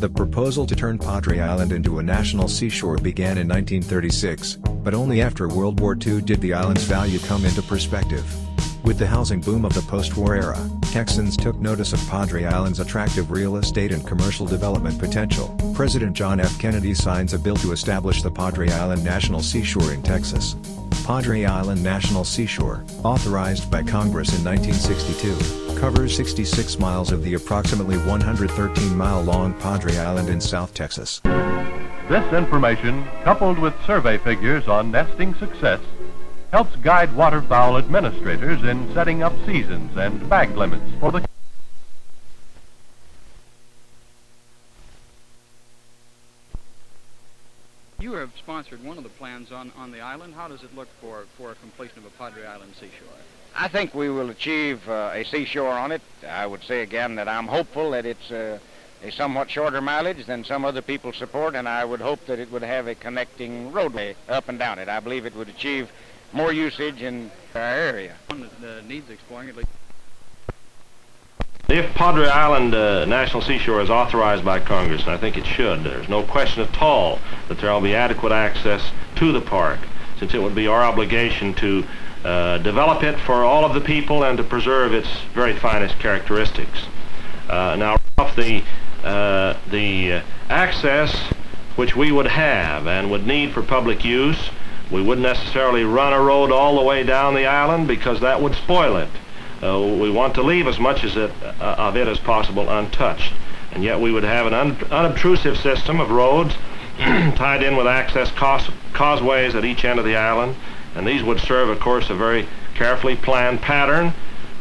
The proposal to turn Padre Island into a national seashore began in 1936, but only after World War II did the island's value come into perspective. With the housing boom of the post-war era, Texans took notice of Padre Island's attractive real estate and commercial development potential. President John F. Kennedy signs a bill to establish the Padre Island National Seashore in Texas. Padre Island National Seashore, authorized by Congress in 1962, covers 66 miles of the approximately 113-mile-long Padre Island in South Texas. This information, coupled with survey figures on nesting success, helps guide waterfowl administrators in setting up seasons and bag limits for the You have sponsored one of the plans on the island. How does it look for a completion of a Padre Island seashore? I think we will achieve a seashore on it. I would say again that I'm hopeful that it's a somewhat shorter mileage than some other people support, and I would hope that it would have a connecting roadway up and down it. I believe it would achieve more usage in our area. One that needs exploring at least. If Padre Island National Seashore is authorized by Congress, and I think it should, there's no question at all that there will be adequate access to the park, since it would be our obligation to develop it for all of the people and to preserve its very finest characteristics. Now, off the access which we would have and would need for public use, we wouldn't necessarily run a road all the way down the island because that would spoil it. We want to leave as much of it as possible untouched, and yet we would have an unobtrusive system of roads tied in with access causeways at each end of the island, and these would serve, of course, a very carefully planned pattern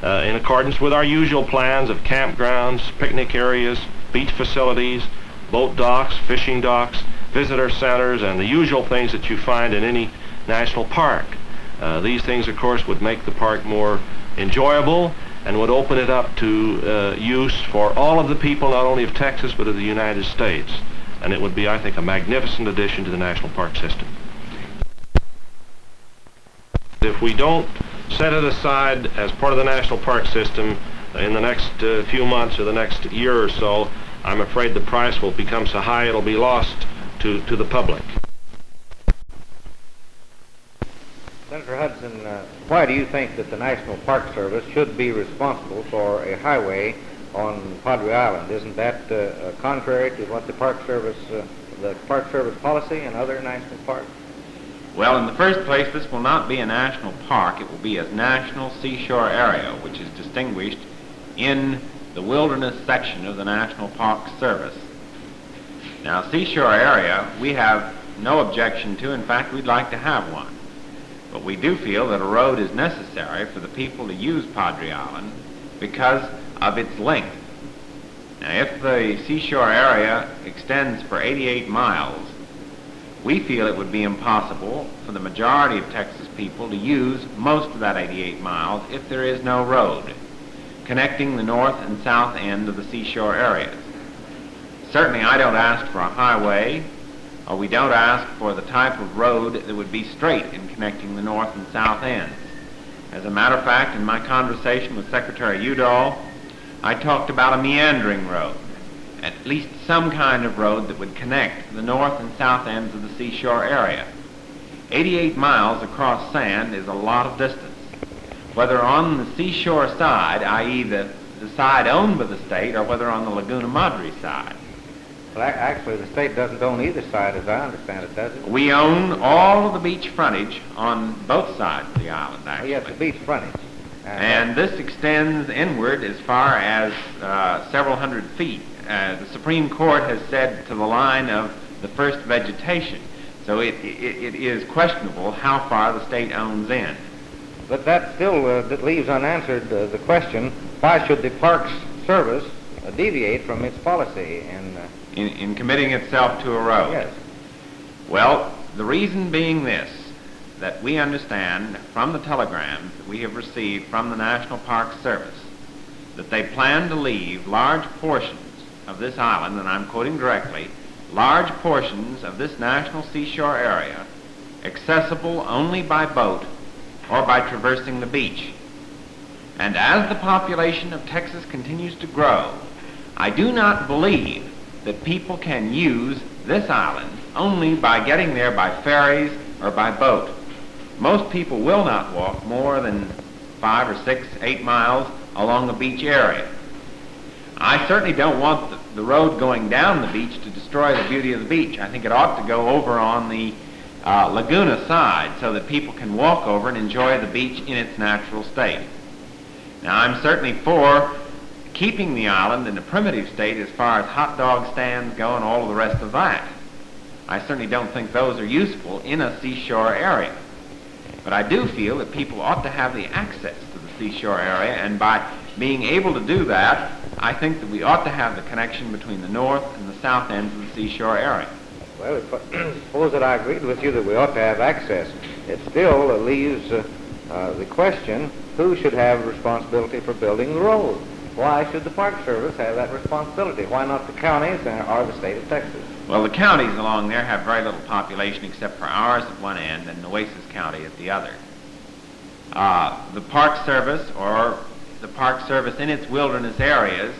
in accordance with our usual plans of campgrounds, picnic areas, beach facilities, boat docks, fishing docks, visitor centers, and the usual things that you find in any national park. These things, of course, would make the park more enjoyable and would open it up to use for all of the people, not only of Texas, but of the United States. And it would be, I think, a magnificent addition to the national park system. If we don't set it aside as part of the national park system in the next few months or the next year or so, I'm afraid the price will become so high it'll be lost to the public. Senator Hudson, why do you think that the National Park Service should be responsible for a highway on Padre Island? Isn't that contrary to what the Park Service policy and other national parks? Well, in the first place, this will not be a national park. It will be a national seashore area, which is distinguished in the wilderness section of the National Park Service. Now, seashore area, we have no objection to. In fact, we'd like to have one. But we do feel that a road is necessary for the people to use Padre Island because of its length. Now, if the seashore area extends for 88 miles, we feel it would be impossible for the majority of Texas people to use most of that 88 miles if there is no road connecting the north and south end of the seashore areas. Certainly, I don't ask for a highway, or we don't ask for the type of road that would be straight in connecting the north and south ends. As a matter of fact, in my conversation with Secretary Udall, I talked about a meandering road, at least some kind of road that would connect the north and south ends of the seashore area. 88 miles across sand is a lot of distance. Whether on the seashore side, i.e. the side owned by the state, or whether on the Laguna Madre side. Well, actually, the state doesn't own either side, as I understand it, does it? We own all of the beach frontage on both sides of the island, actually. Oh, yes, the beach frontage. And this extends inward as far as several hundred feet. The Supreme Court has said to the line of the first vegetation. So it is questionable how far the state owns in. But that still that leaves unanswered the question, why should the Parks Service deviate from its policy in committing itself to a road? Yes. Well, the reason being this, that we understand from the telegrams that we have received from the National Park Service that they plan to leave large portions of this island, and I'm quoting directly, large portions of this national seashore area accessible only by boat or by traversing the beach. And as the population of Texas continues to grow, I do not believe that people can use this island only by getting there by ferries or by boat. Most people will not walk more than 5 or 6, 8 miles along the beach area. I certainly don't want the road going down the beach to destroy the beauty of the beach. I think it ought to go over on the Laguna side so that people can walk over and enjoy the beach in its natural state. Now, I'm certainly for keeping the island in a primitive state as far as hot dog stands go and all of the rest of that. I certainly don't think those are useful in a seashore area. But I do feel that people ought to have the access to the seashore area, and by being able to do that, I think that we ought to have the connection between the north and the south ends of the seashore area. Well, suppose that I agreed with you that we ought to have access. It still leaves the question, who should have responsibility for building the road? Why should the Park Service have that responsibility? Why not the counties or the state of Texas? Well, the counties along there have very little population except for ours at one end and Nueces County at the other. The Park Service, or the Park Service in its wilderness areas,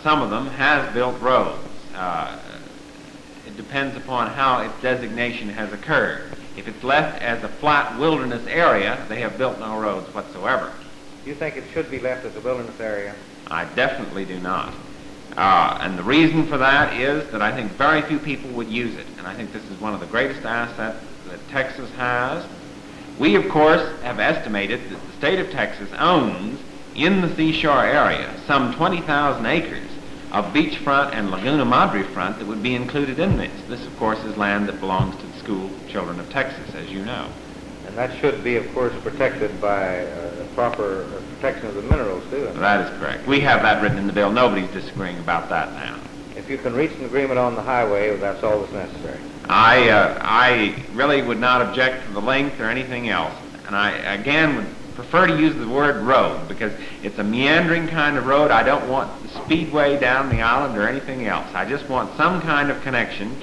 some of them has built roads. It depends upon how its designation has occurred. If it's left as a flat wilderness area, they have built no roads whatsoever. You think it should be left as a wilderness area? I definitely do not. And the reason for that is that I think very few people would use it. And I think this is one of the greatest assets that Texas has. We, of course, have estimated that the state of Texas owns, in the seashore area, some 20,000 acres of beachfront and Laguna Madre front that would be included in this. This, of course, is land that belongs to the school children of Texas, as you know. And that should be, of course, protected by proper protection of the minerals, too. That is correct. We have that written in the bill. Nobody's disagreeing about that now. If you can reach an agreement on the highway, that's all that's necessary. I really would not object to the length or anything else. And I, again, would prefer to use the word road because it's a meandering kind of road. I don't want the speedway down the island or anything else. I just want some kind of connection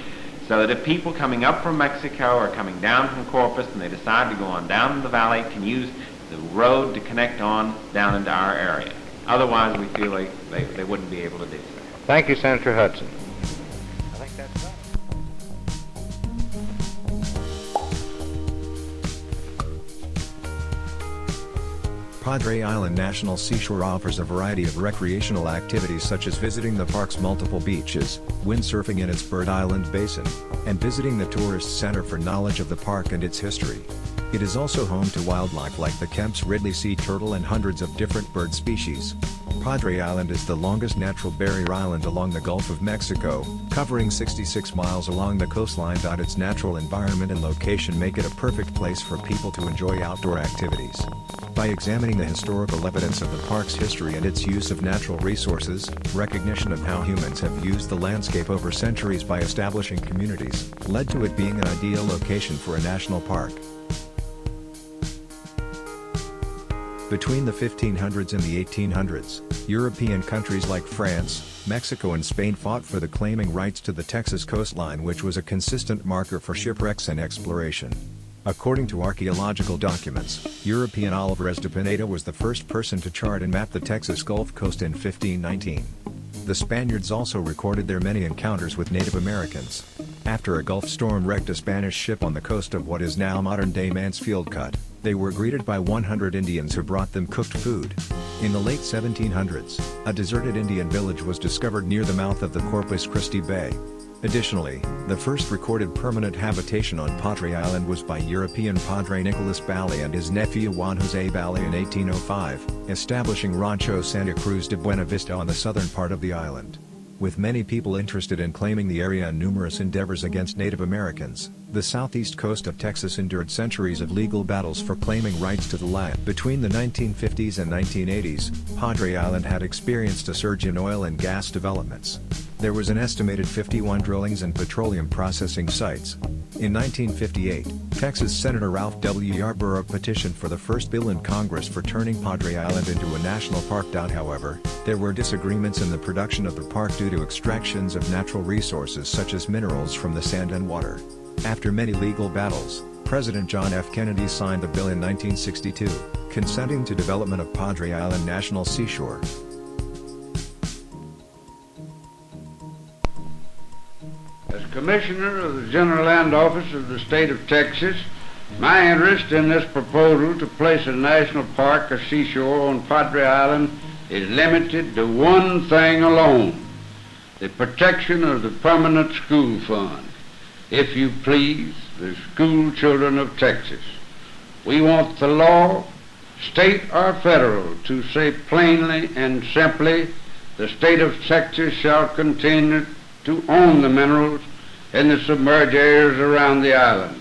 so that if people coming up from Mexico or coming down from Corpus and they decide to go on down the valley can use the road to connect on down into our area. Otherwise, we feel like they wouldn't be able to do so. Thank you, Senator Hudson. I think that's right. Padre Island National Seashore offers a variety of recreational activities such as visiting the park's multiple beaches, windsurfing in its Bird Island Basin, and visiting the tourist center for knowledge of the park and its history. It is also home to wildlife like the Kemp's Ridley sea turtle and hundreds of different bird species. Padre Island is the longest natural barrier island along the Gulf of Mexico, covering 66 miles along the coastline. Its natural environment and location make it a perfect place for people to enjoy outdoor activities. By examining the historical evidence of the park's history and its use of natural resources, recognition of how humans have used the landscape over centuries by establishing communities, led to it being an ideal location for a national park. Between the 1500s and the 1800s, European countries like France, Mexico and Spain fought for the claiming rights to the Texas coastline, which was a consistent marker for shipwrecks and exploration. According to archaeological documents, European Alvarez de Pineda was the first person to chart and map the Texas Gulf Coast in 1519. The Spaniards also recorded their many encounters with Native Americans. After a Gulf storm wrecked a Spanish ship on the coast of what is now modern-day Mansfield Cut, they were greeted by 100 Indians who brought them cooked food. In the late 1700s, a deserted Indian village was discovered near the mouth of the Corpus Christi Bay. Additionally, the first recorded permanent habitation on Padre Island was by European Padre Nicolas Bally and his nephew Juan José Bally in 1805, establishing Rancho Santa Cruz de Buena Vista on the southern part of the island. With many people interested in claiming the area and numerous endeavors against Native Americans, the southeast coast of Texas endured centuries of legal battles for claiming rights to the land. Between the 1950s and 1980s, Padre Island had experienced a surge in oil and gas developments. There was an estimated 51 drillings and petroleum processing sites. In 1958, Texas Senator Ralph W. Yarborough petitioned for the first bill in Congress for turning Padre Island into a national park. However, there were disagreements in the production of the park due to extractions of natural resources such as minerals from the sand and water. After many legal battles, President John F. Kennedy signed a bill in 1962, consenting to development of Padre Island National Seashore. Commissioner of the General Land Office of the state of Texas, my interest in this proposal to place a national park or seashore on Padre Island is limited to one thing alone: the protection of the permanent school fund. If you please, the school children of Texas. We want the law, state or federal, to say plainly and simply, the state of Texas shall continue to own the minerals in the submerged areas around the island.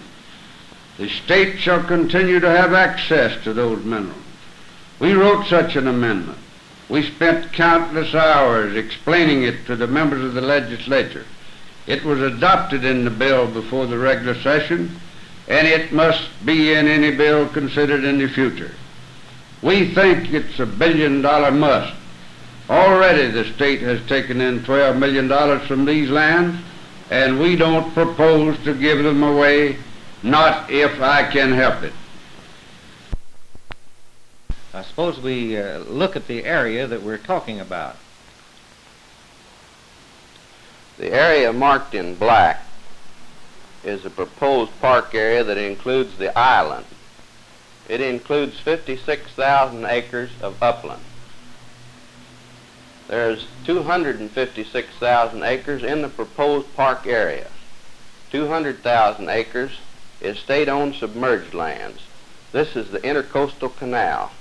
The state shall continue to have access to those minerals. We wrote such an amendment. We spent countless hours explaining it to the members of the legislature. It was adopted in the bill before the regular session, and it must be in any bill considered in the future. We think it's a billion-dollar must. Already the state has taken in $12 million from these lands, and we don't propose to give them away, not if I can help it. I suppose we look at the area that we're talking about. The area marked in black is a proposed park area that includes the island. It includes 56,000 acres of upland. There's 256,000 acres in the proposed park area. 200,000 acres is state-owned submerged lands. This is the Intercoastal Canal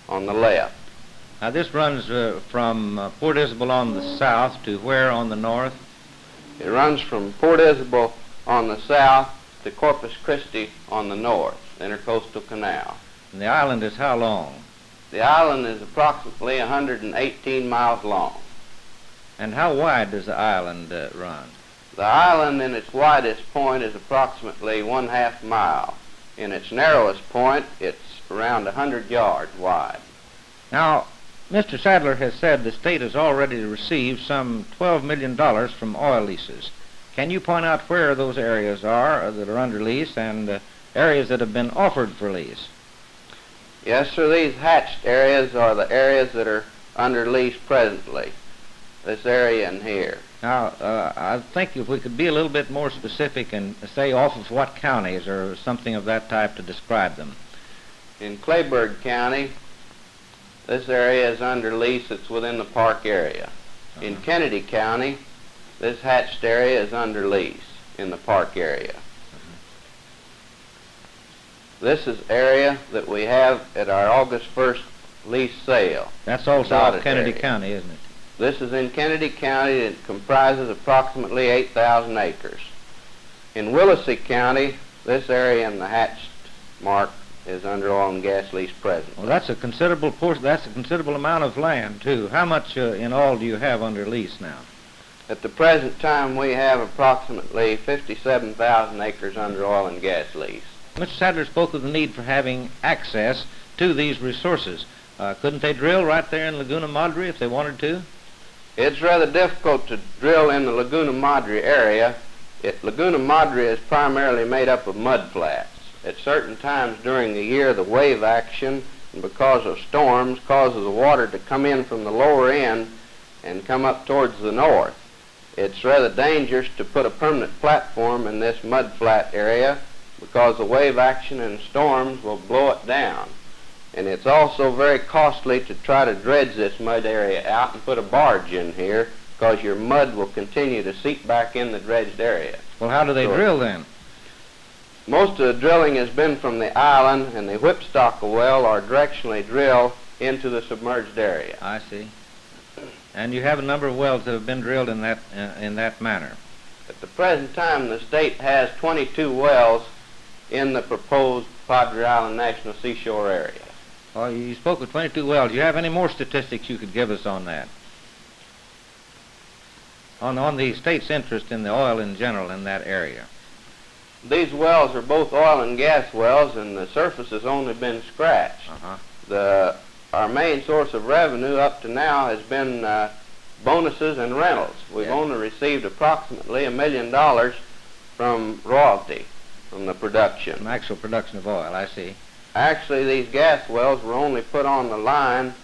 on the left. Now this runs from Port Isabel on the south to where on the north? It runs from Port Isabel on the south to Corpus Christi on the north, the Intercoastal Canal. And the island is how long? The island is approximately 118 miles long. And how wide does the island run? The island in its widest point is approximately 1/2 mile. In its narrowest point, it's around 100 yards wide. Now, Mr. Sadler has said the state has already received some $12 million from oil leases. Can you point out where those areas are that are under lease and areas that have been offered for lease? Yes, sir. These hatched areas are the areas that are under lease presently. This area in here. Now, I think if we could be a little bit more specific and say off of what counties or something of that type to describe them. In Clayburgh County, this area is under lease. It's within the park area. In Kennedy County, this hatched area is under lease in the park area. This is area that we have at our August 1st lease sale. That's also in Kennedy County, isn't it? This is in Kennedy County. It comprises approximately 8,000 acres. In Willacy County, this area in the hatched mark is under oil and gas lease presently. Well, that's a considerable portion. That's a considerable amount of land, too. How much in all do you have under lease now? At the present time, we have approximately 57,000 acres under oil and gas lease. Mr. Sadler spoke of the need for having access to these resources. Couldn't they drill right there in Laguna Madre if they wanted to? It's rather difficult to drill in the Laguna Madre area. Laguna Madre is primarily made up of mud flats. At certain times during the year, the wave action, and because of storms, causes the water to come in from the lower end and come up towards the north. It's rather dangerous to put a permanent platform in this mud flat area because the wave action and storms will blow it down. And it's also very costly to try to dredge this mud area out and put a barge in here because your mud will continue to seep back in the dredged area. Well, how do they drill then? Most of the drilling has been from the island, and the whipstock well or directionally drill into the submerged area. I see. And you have a number of wells that have been drilled in that manner. At the present time, the state has 22 wells in the proposed Padre Island National Seashore area. Oh, you spoke of 22 wells. Do you have any more statistics you could give us on that? On the state's interest in the oil in general in that area? These wells are both oil and gas wells, and the surface has only been scratched. Our main source of revenue up to now has been bonuses and rentals. We've only received approximately $1 million from royalty from the production. From actual production of oil, I see. Actually, these gas wells were only put on the line,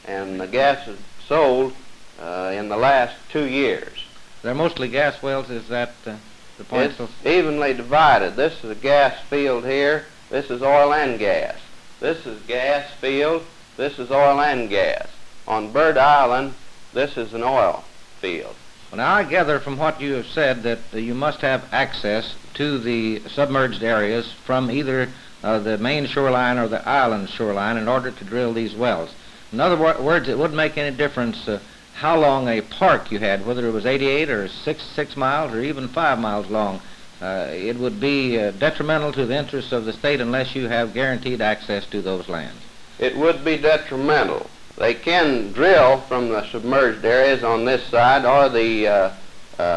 and the gas is sold in the last 2 years. They're mostly gas wells, is that the point? It's evenly divided. This is a gas field here. This is oil and gas. This is gas field. This is oil and gas. On Bird Island, this is an oil field. Well, now I gather from what you have said that you must have access to the submerged areas from either the main shoreline or the island shoreline in order to drill these wells. In other words, it wouldn't make any difference how long a park you had, whether it was 88 or 6 miles or even 5 miles long. It would be detrimental to the interests of the state unless you have guaranteed access to those lands. It would be detrimental. They can drill from the submerged areas on this side or the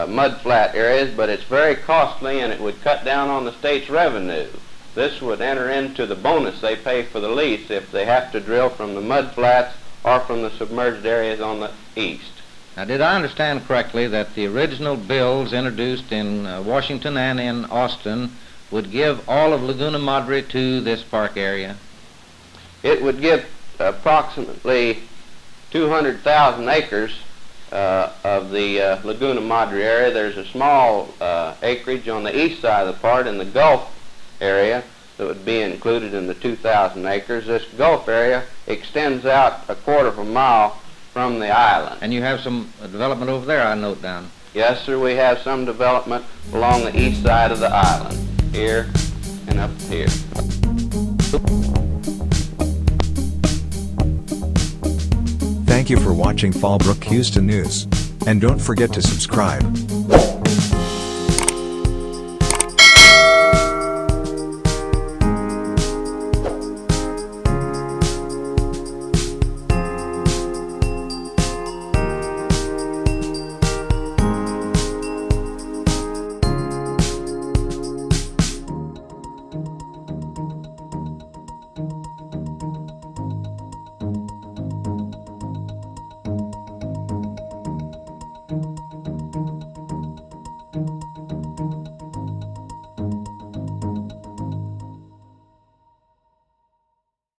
mud flat areas, but it's very costly and it would cut down on the state's revenue. This would enter into the bonus they pay for the lease if they have to drill from the mud flats or from the submerged areas on the east. Now, did I understand correctly that the original bills introduced in Washington and in Austin would give all of Laguna Madre to this park area? It would give approximately 200,000 acres of the Laguna Madre area. There's a small acreage on the east side of the park in the Gulf area that would be included in the 2,000 acres. This Gulf area extends out 1/4 of a mile from the island. And you have some development over there, I note down. Yes, sir, we have some development along the east side of the island, here and up here. Thank you for watching Fallbrook Houston News. And don't forget to subscribe.